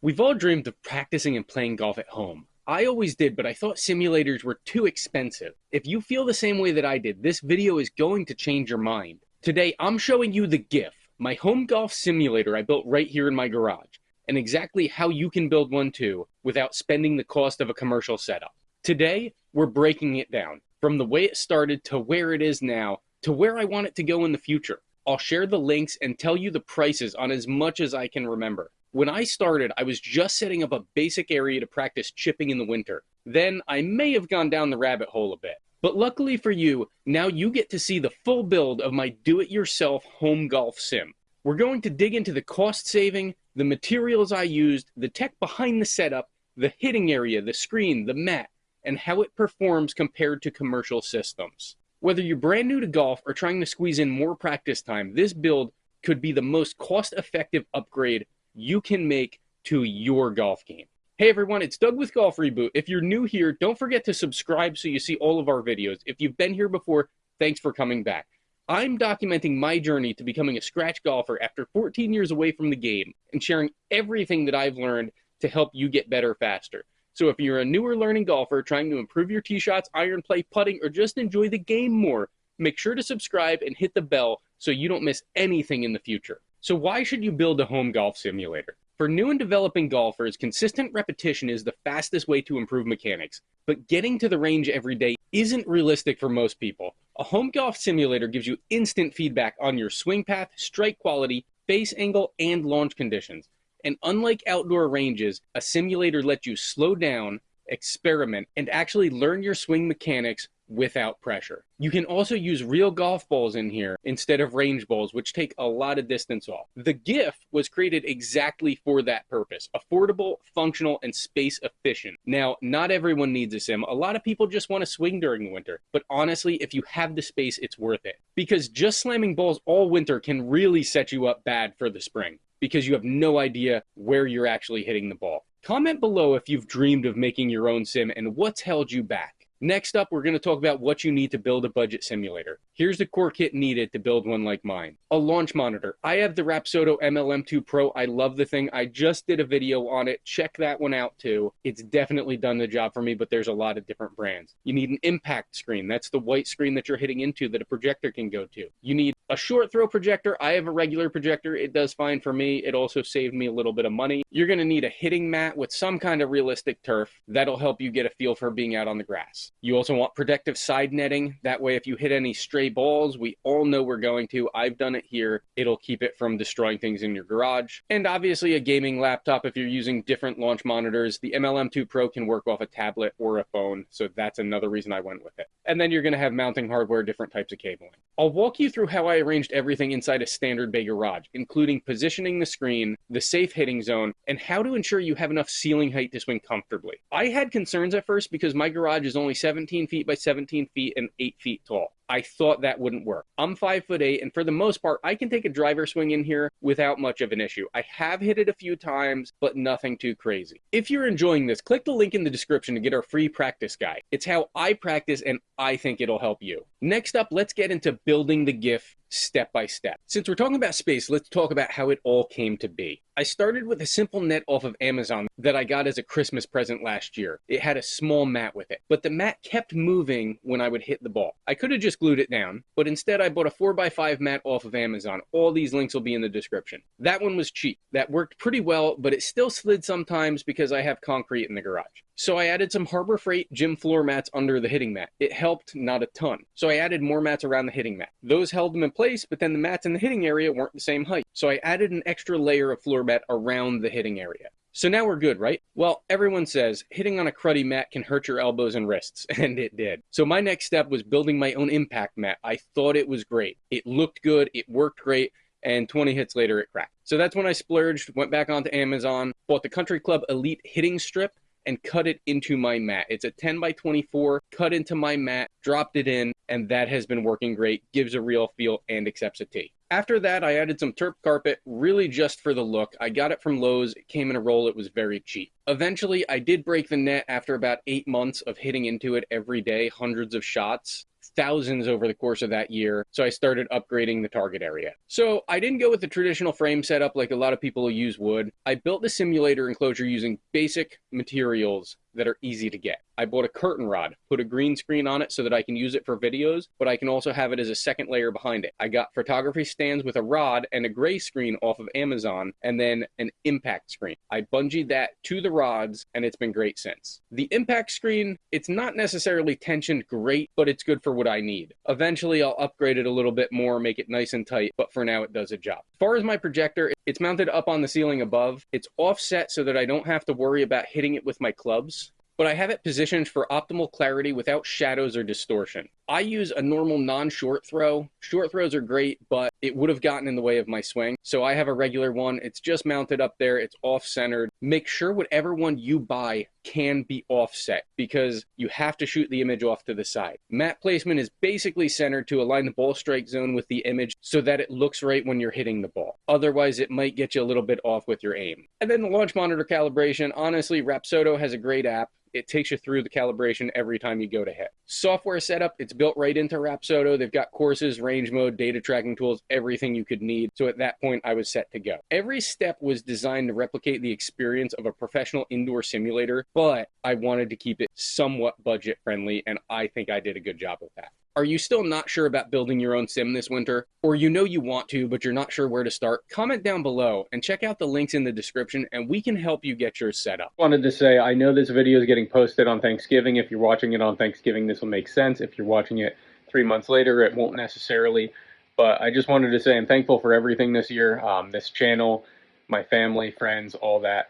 We've all dreamed of practicing and playing golf at home. I always did, but I thought simulators were too expensive. If you feel the same way that I did, this video is going to change your mind. Today, I'm showing you the Giff, my home golf simulator I built right here in my garage, and exactly how you can build one too without spending the cost of a commercial setup. Today, we're breaking it down, from the way it started to where it is now, to where I want it to go in the future. I'll share the links and tell you the prices on as much as I can remember. When I started, I was just setting up a basic area to practice chipping in the winter. Then I may have gone down the rabbit hole a bit. But luckily for you, now you get to see the full build of my do-it-yourself home golf sim. We're going to dig into the cost saving, the materials I used, the tech behind the setup, the hitting area, the screen, the mat, and how it performs compared to commercial systems. Whether you're brand new to golf or trying to squeeze in more practice time, this build could be the most cost-effective upgrade you can make to your golf game. Hey everyone, it's Doug with Golf Reboot. If you're new here, don't forget to subscribe so you see all of our videos. If you've been here before, thanks for coming back. I'm documenting my journey to becoming a scratch golfer after 14 years away from the game and sharing everything that I've learned to help you get better faster. So if you're a newer learning golfer trying to improve your tee shots, iron play, putting, or just enjoy the game more, make sure to subscribe and hit the bell so you don't miss anything in the future. So why should you build a home golf simulator? For new and developing golfers, consistent repetition is the fastest way to improve mechanics, but getting to the range every day isn't realistic for most people. A home golf simulator gives you instant feedback on your swing path, strike quality, face angle, and launch conditions. And unlike outdoor ranges, a simulator lets you slow down, experiment, and actually learn your swing mechanics without pressure. You can also use real golf balls in here instead of range balls, which take a lot of distance off. The Giff was created exactly for that purpose: affordable, functional, and space efficient. Now, not everyone needs a sim. A lot of people just want to swing during the winter, but honestly, if you have the space, it's worth it. Because just slamming balls all winter can really set you up bad for the spring, because you have no idea where you're actually hitting the ball. Comment below if you've dreamed of making your own sim and what's held you back. Next up, we're going to talk about what you need to build a budget simulator. Here's the core kit needed to build one like mine. A launch monitor. I have the Rapsodo MLM2Pro. I love the thing. I just did a video on it. Check that one out too. It's definitely done the job for me, but there's a lot of different brands. You need an impact screen. That's the white screen that you're hitting into that a projector can go to. You need a short throw projector. I have a regular projector. It does fine for me. It also saved me a little bit of money. You're going to need a hitting mat with some kind of realistic turf. That'll help you get a feel for being out on the grass. You also want protective side netting. That way, if you hit any stray balls, we all know we're going to. I've done it here. It'll keep it from destroying things in your garage. And obviously a gaming laptop if you're using different launch monitors. The MLM2Pro can work off a tablet or a phone, so that's another reason I went with it. And then you're going to have mounting hardware, different types of cabling. I'll walk you through how I arranged everything inside a standard bay garage, including positioning the screen, the safe hitting zone, and how to ensure you have enough ceiling height to swing comfortably. I had concerns at first because my garage is only 17 feet by 17 feet and 8 feet tall. I thought that wouldn't work. I'm 5'8", and for the most part, I can take a driver swing in here without much of an issue. I have hit it a few times, but nothing too crazy. If you're enjoying this, click the link in the description to get our free practice guide. It's how I practice, and I think it'll help you. Next up, let's get into building the Giff step by step. Since we're talking about space, let's talk about how it all came to be. I started with a simple net off of Amazon that I got as a Christmas present last year. It had a small mat with it, but the mat kept moving when I would hit the ball. I could have just glued it down, but instead I bought a 4x5 mat off of Amazon. All these links will be in the description. That one was cheap. That worked pretty well, but it still slid sometimes because I have concrete in the garage. So I added some Harbor Freight gym floor mats under the hitting mat. It helped, not a ton. So I added more mats around the hitting mat. Those held them in place, but then the mats in the hitting area weren't the same height. So I added an extra layer of floor mat around the hitting area. So now we're good, right? Well, everyone says hitting on a cruddy mat can hurt your elbows and wrists, and it did. So my next step was building my own impact mat. I thought it was great. It looked good, it worked great, and 20 hits later it cracked. So that's when I splurged, went back onto Amazon, bought the Country Club Elite hitting strip, and cut it into my mat. It's a 10x24, cut into my mat, dropped it in, and that has been working great, gives a real feel, and accepts a tee. After that, I added some turf carpet, really just for the look. I got it from Lowe's, it came in a roll, it was very cheap. Eventually, I did break the net after about 8 months of hitting into it every day, hundreds of shots. thousands over the course of that year, so I started upgrading the target area. So I didn't go with the traditional frame setup like a lot of people use wood. I built the simulator enclosure using basic materials that are easy to get. I bought a curtain rod, put a green screen on it so that I can use it for videos, but I can also have it as a second layer behind it. I got photography stands with a rod and a gray screen off of Amazon, and then an impact screen. I bungeed that to the rods, and it's been great since. The impact screen, it's not necessarily tensioned great, but it's good for what I need. Eventually, I'll upgrade it a little bit more, make it nice and tight, but for now, it does a job. As far as my projector, it's mounted up on the ceiling above. It's offset so that I don't have to worry about hitting it with my clubs, but I have it positioned for optimal clarity without shadows or distortion. I use a normal non-short throw. Short throws are great, but it would have gotten in the way of my swing. So I have a regular one. It's just mounted up there. It's off-centered. Make sure whatever one you buy can be offset because you have to shoot the image off to the side. Mat placement is basically centered to align the ball strike zone with the image so that it looks right when you're hitting the ball. Otherwise, it might get you a little bit off with your aim. And then the launch monitor calibration. Honestly, Rapsodo has a great app. It takes you through the calibration every time you go to hit. Software setup, it's built right into Rapsodo. They've got courses, range mode, data tracking tools, everything you could need. So at that point, I was set to go. Every step was designed to replicate the experience of a professional indoor simulator, but I wanted to keep it somewhat budget friendly, and I think I did a good job with that. Are you still not sure about building your own sim this winter? Or you know you want to, but you're not sure where to start? Comment down below and check out the links in the description and we can help you get yours set up. Wanted to say, I know this video is getting posted on Thanksgiving. If you're watching it on Thanksgiving, this will make sense. If you're watching it 3 months later, it won't necessarily. But I just wanted to say I'm thankful for everything this year. This channel, my family, friends, all that.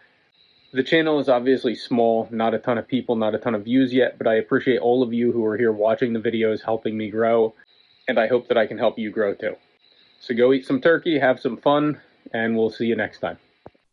The channel is obviously small, not a ton of people, not a ton of views yet, but I appreciate all of you who are here watching the videos, helping me grow, and I hope that I can help you grow too. So go eat some turkey, have some fun, and we'll see you next time.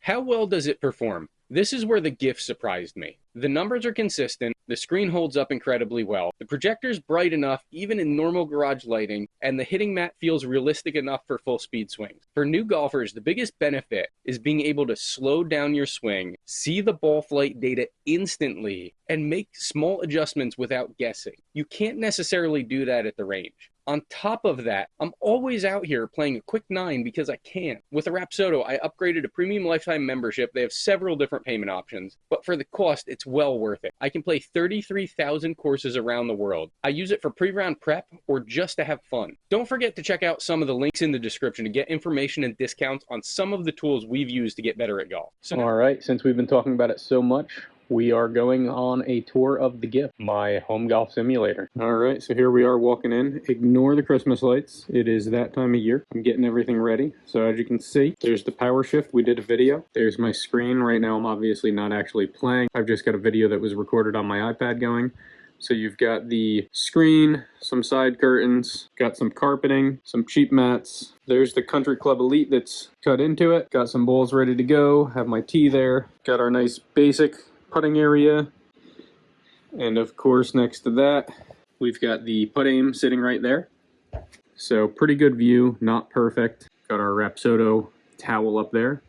How well does it perform? This is where the Giff surprised me. The numbers are consistent, the screen holds up incredibly well, the projector's bright enough even in normal garage lighting, and the hitting mat feels realistic enough for full speed swings. For new golfers, the biggest benefit is being able to slow down your swing, see the ball flight data instantly, and make small adjustments without guessing. You can't necessarily do that at the range. On top of that, I'm always out here playing a quick 9 because I can. With the Rapsodo, I upgraded a premium lifetime membership. They have several different payment options, but for the cost, it's well worth it. I can play 33,000 courses around the world. I use it for pre-round prep or just to have fun. Don't forget to check out some of the links in the description to get information and discounts on some of the tools we've used to get better at golf. All right, since we've been talking about it so much, we are going on a tour of the Giff, my home golf simulator. All right, so here we are walking in. Ignore the Christmas lights. It is that time of year. I'm getting everything ready. So as you can see, there's the power shift. We did a video. There's my screen. Right now I'm obviously not actually playing. I've just got a video that was recorded on my iPad going. So you've got the screen, some side curtains, got some carpeting, some cheap mats. There's the Country Club Elite that's cut into it. Got some balls ready to go. Have my tee there. Got our nice basic putting area, and of course next to that we've got the putt aim sitting right there. So pretty good view, not perfect. Got our Rapsodo towel up there.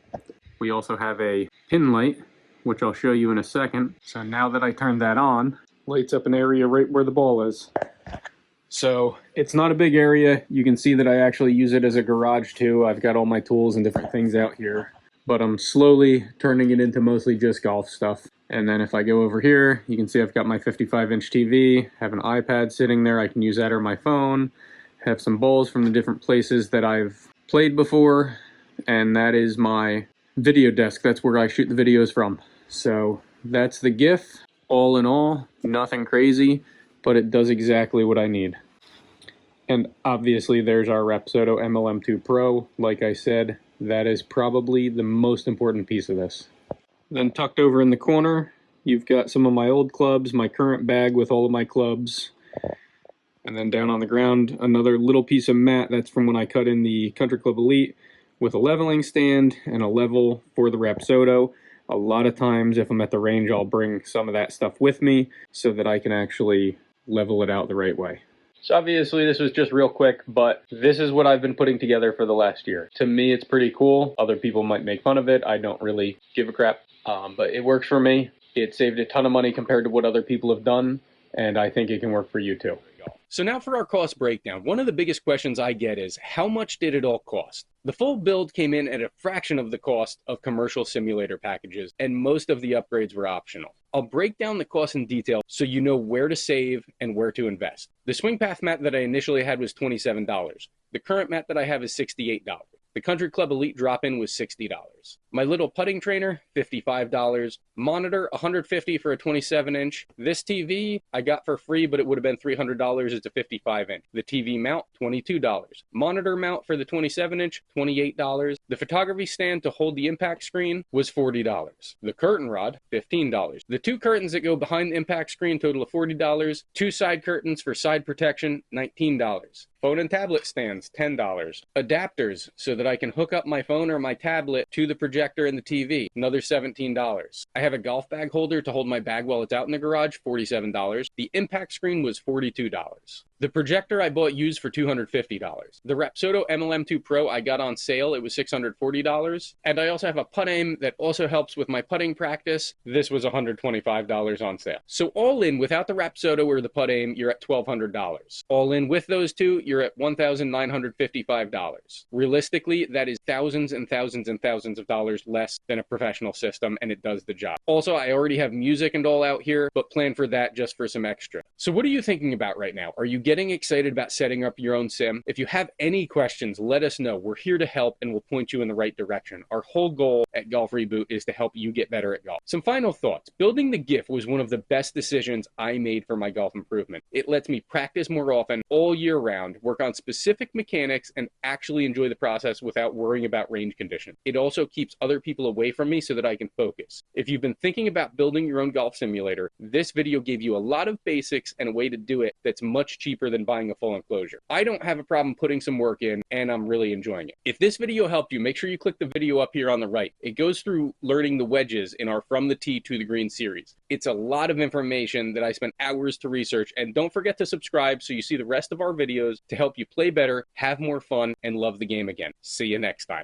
We also have a pin light, which I'll show you in a second. So now that I turned that on, lights up an area right where the ball is. So it's not a big area. You can see that I actually use it as a garage too. I've got all my tools and different things out here, but I'm slowly turning it into mostly just golf stuff. And then if I go over here, you can see I've got my 55-inch TV, have an iPad sitting there. I can use that or my phone, have some balls from the different places that I've played before, and that is my video desk. That's where I shoot the videos from. So that's the Giff. All in all, nothing crazy, but it does exactly what I need. And obviously there's our Rapsodo MLM2Pro. Like I said, that is probably the most important piece of this. Then tucked over in the corner, you've got some of my old clubs, my current bag with all of my clubs. And then down on the ground, another little piece of mat. That's from when I cut in the Country Club Elite with a leveling stand and a level for the Rapsodo. A lot of times if I'm at the range, I'll bring some of that stuff with me so that I can actually level it out the right way. So obviously this was just real quick, but this is what I've been putting together for the last year. To me, it's pretty cool. Other people might make fun of it. I don't really give a crap, but it works for me. It saved a ton of money compared to what other people have done, and I think it can work for you too. So now for our cost breakdown. One of the biggest questions I get is, how much did it all cost? The full build came in at a fraction of the cost of commercial simulator packages, and most of the upgrades were optional. I'll break down the cost in detail so you know where to save and where to invest. The swing path mat that I initially had was $27. The current mat that I have is $68. The Country Club Elite drop-in was $60. My little putting trainer, $55. Monitor, $150 for a 27-inch. This TV I got for free, but it would have been $300. It's a 55-inch. The TV mount, $22. Monitor mount for the 27-inch, $28. The photography stand to hold the impact screen was $40. The curtain rod, $15. The two curtains that go behind the impact screen total of $40. Two side curtains for side protection, $19. Phone and tablet stands, $10. Adapters so that I can hook up my phone or my tablet to the projector and the TV, another $17. I have a golf bag holder to hold my bag while it's out in the garage, $47. The impact screen was $42. The projector I bought used for $250. The Rapsodo MLM2Pro I got on sale, it was $640. And I also have a putt aim that also helps with my putting practice. This was $125 on sale. So all in, without the Rapsodo or the putt aim, you're at $1,200. All in with those two, you're at $1,955. Realistically, that is thousands and thousands and thousands of dollars less than a professional system, and it does the job. Also, I already have music and all out here, but plan for that just for some extra. So what are you thinking about right now? Are you getting excited about setting up your own sim? If you have any questions, let us know. We're here to help and we'll point you in the right direction. Our whole goal at Golf Reboot is to help you get better at golf. Some final thoughts. Building the Giff was one of the best decisions I made for my golf improvement. It lets me practice more often all year round, work on specific mechanics, and actually enjoy the process without worrying about range condition. It also keeps other people away from me so that I can focus. If you've been thinking about building your own golf simulator, this video gave you a lot of basics and a way to do it that's much cheaper than buying a full enclosure. I don't have a problem putting some work in, and I'm really enjoying it. If this video helped you, make sure you click the video up here on the right. It goes through learning the wedges in our From the Tee to the Green series. It's a lot of information that I spent hours to research, and don't forget to subscribe so you see the rest of our videos to help you play better, have more fun, and love the game again. See you next time.